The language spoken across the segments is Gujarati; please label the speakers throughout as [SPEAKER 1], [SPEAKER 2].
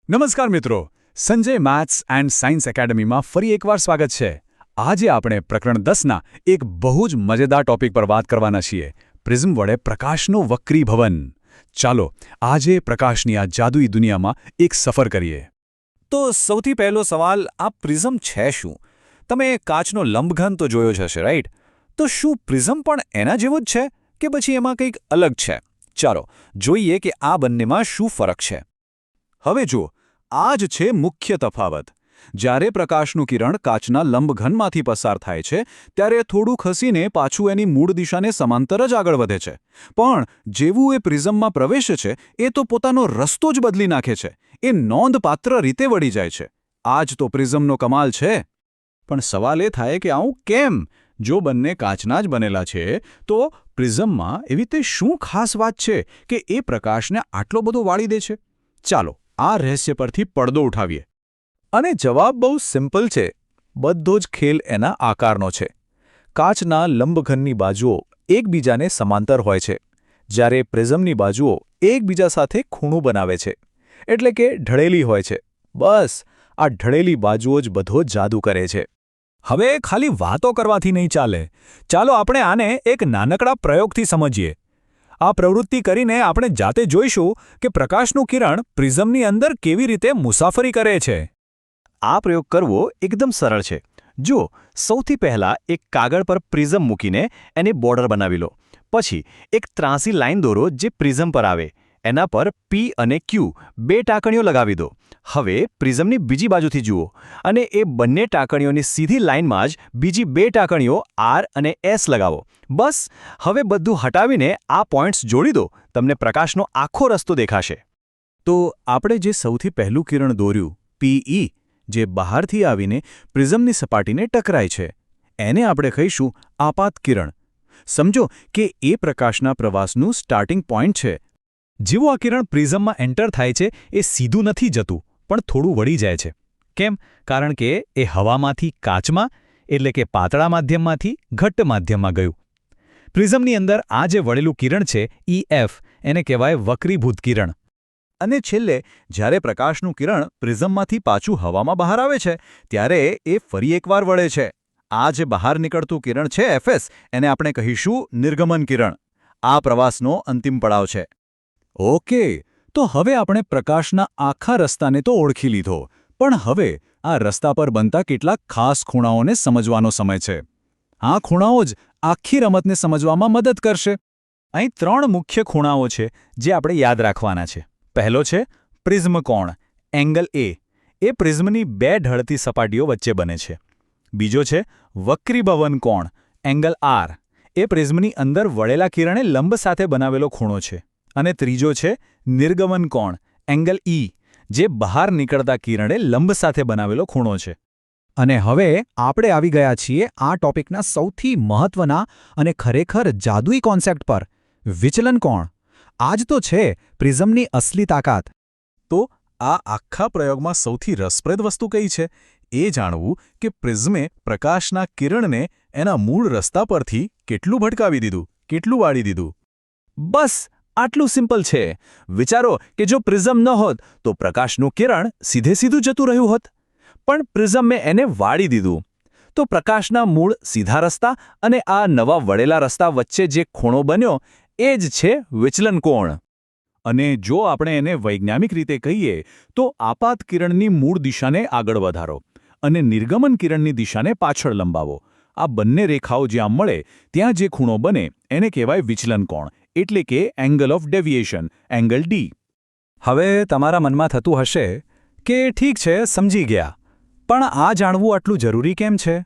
[SPEAKER 1] નમસ્કાર મિત્રો, સંજય મેથ્સ એન્ડ સાયન્સ એકેડમીમાં ફરી એકવાર સ્વાગત છે. આજે આપણે પ્રકરણ 10ના એક બહુ જ મજેદાર ટોપિક પર વાત કરવાના છીએ, પ્રિઝમ વડે પ્રકાશનો વક્રીભવન. ચાલો આજે પ્રકાશની આ જાદુઈ દુનિયામાં એક સફર કરીએ.
[SPEAKER 2] તો સૌથી પહેલો સવાલ, આ પ્રિઝમ છે શું? તમે કાચનો લંબઘન તો જોયો જ હશે, રાઈટ? તો શું પ્રિઝમ પણ એના જેવો જ છે કે પછી એમાં કંઈક અલગ છે? ચાલો જોઈએ કે આ બંનેમાં શું ફરક છે. હવે જુઓ, આ જ છે મુખ્ય તફાવત. જ્યારે પ્રકાશનું કિરણ કાચના લંબઘનમાંથી પસાર થાય છે ત્યારે થોડું ખસીને પાછું એની મૂળ દિશાને સમાંતર જ આગળ વધે છે. પણ જેવું એ પ્રિઝમમાં પ્રવેશે છે એ તો પોતાનો રસ્તો જ બદલી નાખે છે. એ નોંધપાત્ર રીતે વળી જાય છે. આ જ તો પ્રિઝમનો કમાલ છે. પણ સવાલ એ થાય કે આવું કેમ? જો બંને કાચના જ બનેલા છે તો પ્રિઝમમાં એવી તે શું ખાસ વાત છે કે એ પ્રકાશને આટલો બધો વાળી દે છે? ચાલો આ રહસ્ય પરથી પડદો ઉઠાવીએ. અને જવાબ બહુ સિમ્પલ છે. બધો જ ખેલ એના આકારનો છે. કાચના લંબઘનની બાજુઓ એકબીજાને સમાંતર હોય છે, જ્યારે પ્રિઝમની બાજુઓ એકબીજા સાથે ખૂણું બનાવે છે, એટલે કે ઢળેલી હોય છે. બસ આ ઢળેલી બાજુઓ જ બધો જાદુ કરે છે.
[SPEAKER 1] હવે ખાલી વાતો કરવાથી નહીં ચાલે. ચાલો આપણે આને એક નાનકડા પ્રયોગથી સમજીએ. આ પ્રવૃત્તિ કરીને આપણે જાતે જોઈશું કે પ્રકાશનું કિરણ પ્રિઝમની અંદર કેવી રીતે મુસાફરી કરે છે.
[SPEAKER 2] આ પ્રયોગ કરવો એકદમ સરળ છે. જુઓ, સૌથી પહેલાં એક કાગળ પર પ્રિઝમ મૂકીને એને બોર્ડર બનાવી લો. પછી એક ત્રાંસી લાઇન દોરો જે પ્રિઝમ પર આવે. એના પર P અને Q બે ટાંકણીઓ લગાવી દો. હવે પ્રિઝમની બીજી બાજુથી જુઓ અને એ બંને ટાંકણીઓની સીધી લાઇનમાં જ બીજી બે ટાંકણીઓ R અને S લગાવો. બસ હવે બધું હટાવીને આ પોઈન્ટ્સ જોડી દો. તમને પ્રકાશનો આખો રસ્તો દેખાશે.
[SPEAKER 1] તો આપણે જે સૌથી પહેલું કિરણ દોર્યું, PE, જે બહારથી આવીને પ્રિઝમની સપાટીને ટકરાય છે, એને આપણે કહીશું આપાત કિરણ. સમજો કે એ પ્રકાશના પ્રવાસનું સ્ટાર્ટિંગ પોઈન્ટ છે. જેવું આ કિરણ પ્રિઝમમાં એન્ટર થાય છે એ સીધું નથી જતું, પણ થોડું વળી જાય છે. કેમ? કારણ કે એ હવામાંથી કાચમાં, એટલે કે પાતળા માધ્યમમાંથી ઘટ્ટ માધ્યમમાં ગયું. પ્રિઝમની અંદર આ જે વળેલું કિરણ છે, EF, એને કહેવાય વક્રીભૂત કિરણ. અને છેલ્લે જ્યારે પ્રકાશનું કિરણ પ્રિઝમમાંથી પાછું હવામાં બહાર આવે છે ત્યારે એ ફરી એકવાર વળે છે. આ જે બહાર નીકળતું કિરણ છે FS, એને આપણે કહીશું નિર્ગમન કિરણ. આ પ્રવાસનો અંતિમ પડાવ છે. ઓકે, તો હવે આપણે પ્રકાશના આખા રસ્તાને તો ઓળખી લીધો, પણ હવે આ રસ્તા પર બનતા કેટલાક ખાસ ખૂણાઓને સમજવાનો સમય છે. આ ખૂણાઓ જ આખી રમતને સમજવામાં મદદ કરશે. અહીં 3 મુખ્ય ખૂણાઓ છે જે આપણે યાદ રાખવાના છે. પહેલો છે પ્રિઝમ કોણ, એંગલ A. એ પ્રિઝમની બે ઢળતી સપાટીઓ વચ્ચે બને છે. બીજો છે વક્રીભવન કોણ, એંગલ R. એ પ્રિઝમની અંદર વળેલા કિરણે લંબ સાથે બનાવેલો ખૂણો છે. અને ત્રીજો છે નિર્ગમન કોણ, એંગલ E, જે બહાર નીકળતા કિરણે લંબ સાથે બનાવેલો ખૂણો છે. અને હવે આપણે આવી ગયા છીએ આ ટોપિકના સૌથી મહત્વના અને ખરેખર જાદુઈ કોન્સેપ્ટ પર, વિચલન કોણ. આ જ તો છે પ્રિઝમની અસલી તાકાત. તો આ આખા પ્રયોગમાં સૌથી રસપ્રદ વસ્તુ કઈ છે એ જાણવું કે પ્રિઝમે પ્રકાશના કિરણને એના મૂળ રસ્તા પરથી કેટલું ભટકાવી દીધું, કેટલું વાળી દીધું. બસ આટલું સિમ્પલ છે. વિચારો કે જો પ્રિઝમ ન હોત તો પ્રકાશનું કિરણ સીધું જતું રહ્યું હોત, પણ પ્રિઝમે એને વાળી દીધું. તો પ્રકાશના મૂળ સીધા રસ્તા અને આ નવા વળેલા રસ્તા વચ્ચે જે ખૂણો બન્યો એ જ છે વિચલન કોણ. અને જો આપણે એને વૈજ્ઞાનિક રીતે કહીએ તો આપાત કિરણની મૂળ દિશાને આગળ વધારો અને નિર્ગમન કિરણની દિશાને પાછળ લંબાવો. આ બંને રેખાઓ જ્યાં મળે ત્યાં જે ખૂણો બને એને કહેવાય વિચલન કોણ, એટલે કે angle of deviation, angle D. હવે તમારા મનમાં થતું હશે કે ઠીક છે, સમજી ગયા, પણ આ જાણવું આટલું જરૂરી કેમ છે?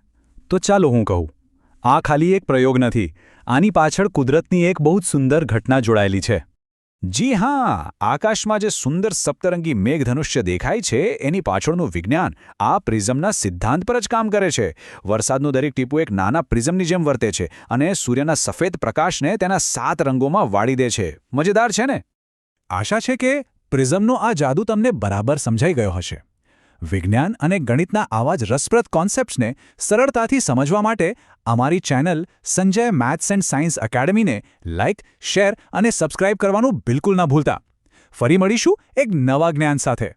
[SPEAKER 1] તો ચાલો હું કહું. આ ખાલી એક પ્રયોગ નથી. આની પાછળ કુદરતની એક બહુ જ સુંદર ઘટના જોડાયેલી છે. જી હા, આકાશમાં જે સુંદર સપ્તરંગી મેઘધનુષ્ય દેખાય છે એની પાછળનું વિજ્ઞાન આ પ્રિઝમના સિદ્ધાંત પર જ કામ કરે છે. વરસાદનું દરેક ટીપું એક નાના પ્રિઝમની જેમ વર્તે છે અને સૂર્યના સફેદ પ્રકાશને તેના 7 રંગોમાં વાળી દે છે. મજેદાર છે ને? આશા છે કે પ્રિઝમનો આ જાદુ તમને બરાબર સમજાઈ ગયો હશે. વિજ્ઞાન અને ગણિતના આવા જ રસપ્રદ કોન્સેપ્ટ્સને સરળતાથી સમજવા માટે અમારી channel Sanjay maths and science એકેડમીને લાઇક, શેર અને સબસ્ક્રાઇબ કરવાનું બિલકુલ ના ભૂલતા. ફરી મળીશું એક નવા જ્ઞાન સાથે.